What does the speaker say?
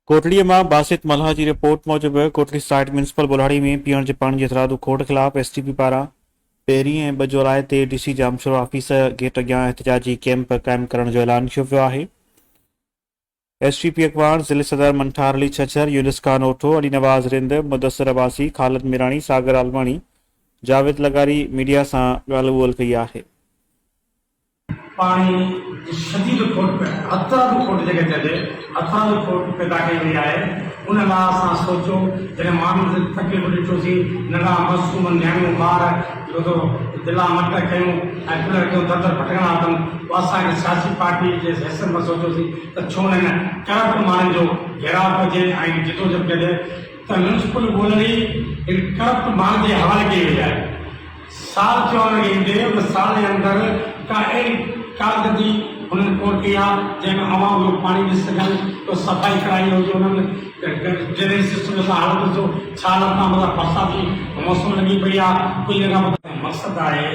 कोटड़ीअ मां बासित मल्हा जी रिपोर्ट मूजिब Kotri side municipal बुल्हाड़ी में पीअण जे पाणी जे एतरादु खोड़ ख़िलाफ़ एसटीपी पारां पहिरीं ऐं 2 जुलाई ते डीसी जामशोर ऑफिस गेट अॻियां एहतिजाजी कैंप क़ाइमु करण जो ऐलान कयो वियो आहे। एसटीपी अखबार ज़िले सदर मंठार अली छछर, यूनिस खान ओठो, अली नवाज़ रिंद, मुदस्सिर अब्बासी, ख़ालिद मिराणी, सागर आलवाणी, जावेद लगारी मीडिया सां ॻाल्हि ॿोल कई आहे। पानी शदीद खोट पे अतरादु खोट जगह चले अतरादु खोट पैदा कई वही है। उन लाइ असां सोचो जॾहिं माण्हुनि खे तकलीफ़ ॾिठोसीं, नंढा मासूम नियाणियूं ॿार जो दिला मट कयूं ऐं पिलर कयूं, दर दर भटकणा अथनि, पोइ असांखे सियासी पार्टी जे हैसियत मां सोचियोसीं त छो न करप्ट माण्हुनि जो घेराव कजे ऐं जिदोजहद कजे। त म्यूनिसिपल बुल्हाड़ी हिकु करप्ट माण्हुनि जे हवाले कई वई आहे। साल थियो ईंदे उन साल जे अंदरि का अहिड़ी कागज़ी उन्होंने कोर्ट किया जैमें आवाम लोग पानी ॾिसी सघनि, तो सफ़ाई कराई हुजे, उन्होंने ड्रेनेज सिस्टम सां हालत ॾिसो छा नथा, मतलब बरसाती मौसम लॻी पई आहे, कोई जगह मक़सदु आहे